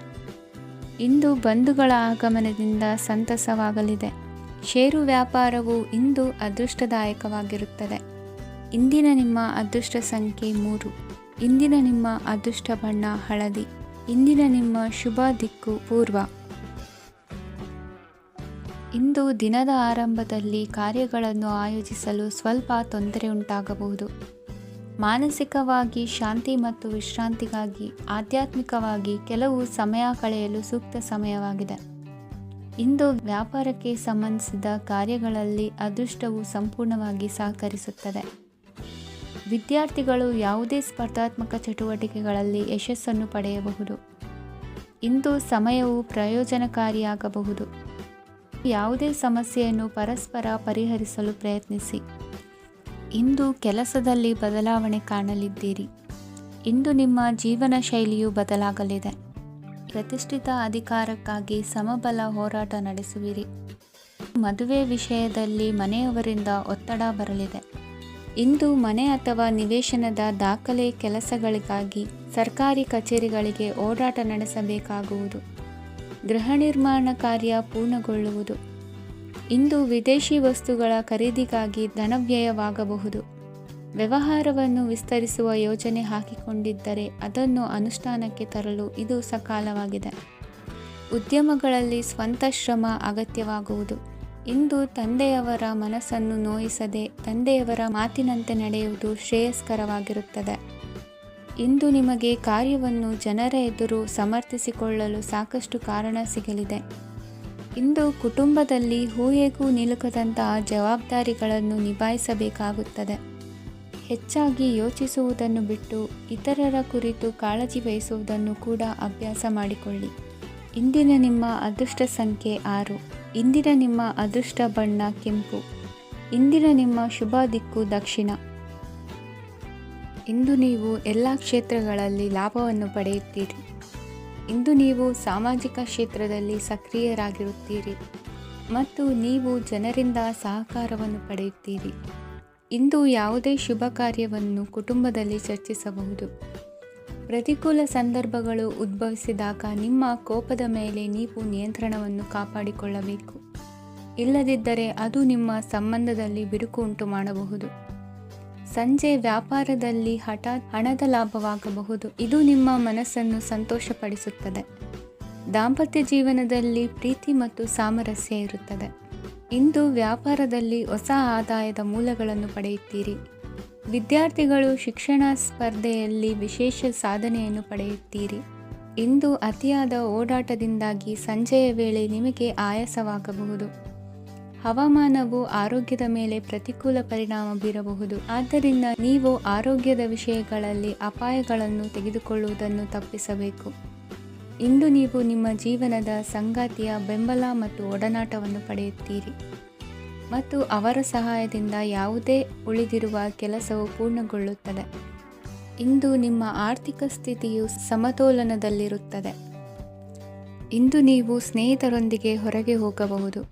ಇಂದು ಬಂಧುಗಳ ಆಗಮನದಿಂದ ಸಂತಸವಾಗಲಿದೆ. ಷೇರು ವ್ಯಾಪಾರವು ಇಂದು ಅದೃಷ್ಟದಾಯಕವಾಗಿರುತ್ತದೆ. ಇಂದಿನ ನಿಮ್ಮ ಅದೃಷ್ಟ ಸಂಖ್ಯೆ 3. ಇಂದಿನ ನಿಮ್ಮ ಅದೃಷ್ಟ ಬಣ್ಣ ಹಳದಿ. ಇಂದಿನ ನಿಮ್ಮ ಶುಭ ದಿಕ್ಕು ಪೂರ್ವ. ಇಂದು ದಿನದ ಆರಂಭದಲ್ಲಿ ಕಾರ್ಯಗಳನ್ನು ಆಯೋಜಿಸಲು ಸ್ವಲ್ಪ ತೊಂದರೆ ಉಂಟಾಗಬಹುದು. ಮಾನಸಿಕವಾಗಿ ಶಾಂತಿ ಮತ್ತು ವಿಶ್ರಾಂತಿಗಾಗಿ ಆಧ್ಯಾತ್ಮಿಕವಾಗಿ ಕೆಲವು ಸಮಯ ಕಳೆಯಲು ಸೂಕ್ತ ಸಮಯವಾಗಿದೆ. ಇಂದು ವ್ಯಾಪಾರಕ್ಕೆ ಸಂಬಂಧಿಸಿದ ಕಾರ್ಯಗಳಲ್ಲಿ ಅದೃಷ್ಟವು ಸಂಪೂರ್ಣವಾಗಿ ಸಹಕರಿಸುತ್ತದೆ. ವಿದ್ಯಾರ್ಥಿಗಳು ಯಾವುದೇ ಸ್ಪರ್ಧಾತ್ಮಕ ಚಟುವಟಿಕೆಗಳಲ್ಲಿ ಯಶಸ್ಸನ್ನು ಪಡೆಯಬಹುದು. ಇಂದು ಸಮಯವು ಪ್ರಯೋಜನಕಾರಿಯಾಗಬಹುದು. ಯಾವುದೇ ಸಮಸ್ಯೆಯನ್ನು ಪರಸ್ಪರ ಪರಿಹರಿಸಲು ಪ್ರಯತ್ನಿಸಿ. ಇಂದು ಕೆಲಸದಲ್ಲಿ ಬದಲಾವಣೆ ಕಾಣಲಿದ್ದೀರಿ. ಇಂದು ನಿಮ್ಮ ಜೀವನ ಶೈಲಿಯು ಬದಲಾಗಲಿದೆ. ಪ್ರತಿಷ್ಠಿತ ಅಧಿಕಾರಕ್ಕಾಗಿ ಸಮಬಲ ಹೋರಾಟ ನಡೆಸುವಿರಿ. ಮದುವೆ ವಿಷಯದಲ್ಲಿ ಮನೆಯವರಿಂದ ಒತ್ತಡ ಬರಲಿದೆ. ಇಂದು ಮನೆ ಅಥವಾ ನಿವೇಶನದ ದಾಖಲೆ ಕೆಲಸಗಳಿಗಾಗಿ ಸರ್ಕಾರಿ ಕಚೇರಿಗಳಿಗೆ ಓಡಾಟ ನಡೆಸಬೇಕಾಗುವುದು. ಗೃಹ ನಿರ್ಮಾಣ ಕಾರ್ಯ ಪೂರ್ಣಗೊಳ್ಳುವುದು. ಇಂದು ವಿದೇಶಿ ವಸ್ತುಗಳ ಖರೀದಿಗಾಗಿ ಧನವ್ಯಯವಾಗಬಹುದು. ವ್ಯವಹಾರವನ್ನು ವಿಸ್ತರಿಸುವ ಯೋಜನೆ ಹಾಕಿಕೊಂಡಿದ್ದರೆ ಅದನ್ನು ಅನುಷ್ಠಾನಕ್ಕೆ ತರಲು ಇದು ಸಕಾಲವಾಗಿದೆ. ಉದ್ಯಮಗಳಲ್ಲಿ ಸ್ವಂತ ಶ್ರಮ ಅಗತ್ಯವಾಗುವುದು. ಇಂದು ತಂದೆಯವರ ಮನಸ್ಸನ್ನು ನೋಯಿಸದೆ ತಂದೆಯವರ ಮಾತಿನಂತೆ ನಡೆಯುವುದು ಶ್ರೇಯಸ್ಕರವಾಗಿರುತ್ತದೆ. ಇಂದು ನಿಮಗೆ ಕಾರ್ಯವನ್ನು ಜನರ ಎದುರು ಸಮರ್ಥಿಸಿಕೊಳ್ಳಲು ಸಾಕಷ್ಟು ಕಾರಣ ಸಿಗಲಿದೆ. ಇಂದು ಕುಟುಂಬದಲ್ಲಿ ಊಹೆಗೂ ನಿಲುಕದಂತಹ ಜವಾಬ್ದಾರಿಗಳನ್ನು ನಿಭಾಯಿಸಬೇಕಾಗುತ್ತದೆ. ಹೆಚ್ಚಾಗಿ ಯೋಚಿಸುವುದನ್ನು ಬಿಟ್ಟು ಇತರರ ಕುರಿತು ಕಾಳಜಿ ವಹಿಸುವುದನ್ನು ಕೂಡ ಅಭ್ಯಾಸ ಮಾಡಿಕೊಳ್ಳಿ. ಇಂದಿನ ನಿಮ್ಮ ಅದೃಷ್ಟ ಸಂಖ್ಯೆ 6. ಇಂದಿನ ನಿಮ್ಮ ಅದೃಷ್ಟ ಬಣ್ಣ ಕೆಂಪು. ಇಂದಿನ ನಿಮ್ಮ ಶುಭ ದಿಕ್ಕು ದಕ್ಷಿಣ. ಇಂದು ನೀವು ಎಲ್ಲ ಕ್ಷೇತ್ರಗಳಲ್ಲಿ ಲಾಭವನ್ನು ಪಡೆಯುತ್ತೀರಿ. ಇಂದು ನೀವು ಸಾಮಾಜಿಕ ಕ್ಷೇತ್ರದಲ್ಲಿ ಸಕ್ರಿಯರಾಗಿರುತ್ತೀರಿ ಮತ್ತು ನೀವು ಜನರಿಂದ ಸಹಕಾರವನ್ನು ಪಡೆಯುತ್ತೀರಿ. ಇಂದು ಯಾವುದೇ ಶುಭ ಕಾರ್ಯವನ್ನು ಕುಟುಂಬದಲ್ಲಿ ಚರ್ಚಿಸಬಹುದು. ಪ್ರತಿಕೂಲ ಸಂದರ್ಭಗಳು ಉದ್ಭವಿಸಿದಾಗ ನಿಮ್ಮ ಕೋಪದ ಮೇಲೆ ನೀವು ನಿಯಂತ್ರಣವನ್ನು ಕಾಪಾಡಿಕೊಳ್ಳಬೇಕು. ಇಲ್ಲದಿದ್ದರೆ ಅದು ನಿಮ್ಮ ಸಂಬಂಧದಲ್ಲಿ ಬಿರುಕು ಉಂಟು ಮಾಡಬಹುದು. ಸಂಜೆ ವ್ಯಾಪಾರದಲ್ಲಿ ಹಠಾತ್ ಹಣದ ಲಾಭವಾಗಬಹುದು. ಇದು ನಿಮ್ಮ ಮನಸ್ಸನ್ನು ಸಂತೋಷಪಡಿಸುತ್ತದೆ. ದಾಂಪತ್ಯ ಜೀವನದಲ್ಲಿ ಪ್ರೀತಿ ಮತ್ತು ಸಾಮರಸ್ಯ ಇರುತ್ತದೆ. ಇಂದು ವ್ಯಾಪಾರದಲ್ಲಿ ಹೊಸ ಆದಾಯದ ಮೂಲಗಳನ್ನು ಪಡೆಯುತ್ತೀರಿ. ವಿದ್ಯಾರ್ಥಿಗಳು ಶಿಕ್ಷಣ ಸ್ಪರ್ಧೆಯಲ್ಲಿ ವಿಶೇಷ ಸಾಧನೆಯನ್ನು ಪಡೆಯುತ್ತೀರಿ. ಇಂದು ಅತಿಯಾದ ಓಡಾಟದಿಂದಾಗಿ ಸಂಜೆಯ ವೇಳೆ ನಿಮಗೆ ಆಯಾಸವಾಗಬಹುದು. ಹವಾಮಾನವು ಆರೋಗ್ಯದ ಮೇಲೆ ಪ್ರತಿಕೂಲ ಪರಿಣಾಮ ಬೀರಬಹುದು. ಆದ್ದರಿಂದ ನೀವು ಆರೋಗ್ಯದ ವಿಷಯಗಳಲ್ಲಿ ಅಪಾಯಗಳನ್ನು ತೆಗೆದುಕೊಳ್ಳುವುದನ್ನು ತಪ್ಪಿಸಬೇಕು. ಇಂದು ನೀವು ನಿಮ್ಮ ಜೀವನದ ಸಂಗಾತಿಯ ಬೆಂಬಲ ಮತ್ತು ಒಡನಾಟವನ್ನು ಪಡೆಯುತ್ತೀರಿ ಮತ್ತು ಅವರ ಸಹಾಯದಿಂದ ಯಾವುದೇ ಉಳಿದಿರುವ ಕೆಲಸವು ಪೂರ್ಣಗೊಳ್ಳುತ್ತದೆ. ಇಂದು ನಿಮ್ಮ ಆರ್ಥಿಕ ಸ್ಥಿತಿಯು ಸಮತೋಲನದಲ್ಲಿರುತ್ತದೆ. ಇಂದು ನೀವು ಸ್ನೇಹಿತರೊಂದಿಗೆ ಹೊರಗೆ ಹೋಗಬಹುದು.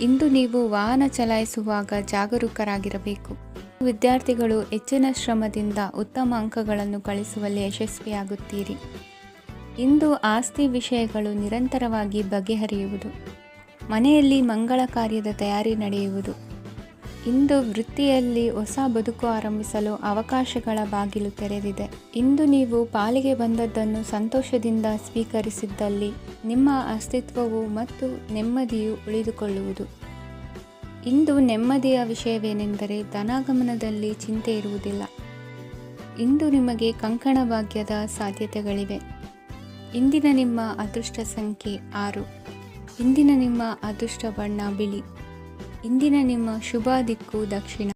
ಇಂದು ನೀವು ವಾಹನ ಚಲಾಯಿಸುವಾಗ ಜಾಗರೂಕರಾಗಿರಬೇಕು. ವಿದ್ಯಾರ್ಥಿಗಳು ಹೆಚ್ಚಿನ ಶ್ರಮದಿಂದ ಉತ್ತಮ ಅಂಕಗಳನ್ನು ಗಳಿಸುವಲ್ಲಿ ಯಶಸ್ವಿಯಾಗುತ್ತೀರಿ. ಇಂದು ಆಸ್ತಿ ವಿಷಯಗಳು ನಿರಂತರವಾಗಿ ಬಗೆಹರಿಯುವುದು. ಮನೆಯಲ್ಲಿ ಮಂಗಳ ಕಾರ್ಯದ ತಯಾರಿ ನಡೆಯುವುದು. ಇಂದು ವೃತ್ತಿಯಲ್ಲಿ ಹೊಸ ಬದುಕು ಆರಂಭಿಸಲು ಅವಕಾಶಗಳ ಬಾಗಿಲು ತೆರೆದಿದೆ. ಇಂದು ನೀವು ಪಾಲಿಗೆ ಬಂದದ್ದನ್ನು ಸಂತೋಷದಿಂದ ಸ್ವೀಕರಿಸಿದ್ದಲ್ಲಿ ನಿಮ್ಮ ಅಸ್ತಿತ್ವವು ಮತ್ತು ನೆಮ್ಮದಿಯು ಉಳಿದುಕೊಳ್ಳುವುದು. ಇಂದು ನೆಮ್ಮದಿಯ ವಿಷಯವೇನೆಂದರೆ ಧನಾಗಮನದಲ್ಲಿ ಚಿಂತೆ ಇರುವುದಿಲ್ಲ. ಇಂದು ನಿಮಗೆ ಕಂಕಣ ಭಾಗ್ಯದ ಸಾಧ್ಯತೆಗಳಿವೆ. ಇಂದಿನ ನಿಮ್ಮ ಅದೃಷ್ಟ ಸಂಖ್ಯೆ 6. ಇಂದಿನ ನಿಮ್ಮ ಅದೃಷ್ಟ ಬಣ್ಣ ಬಿಳಿ. ಇಂದಿನ ನಿಮ್ಮ ಶುಭ ದಿಕ್ಕು ದಕ್ಷಿಣ.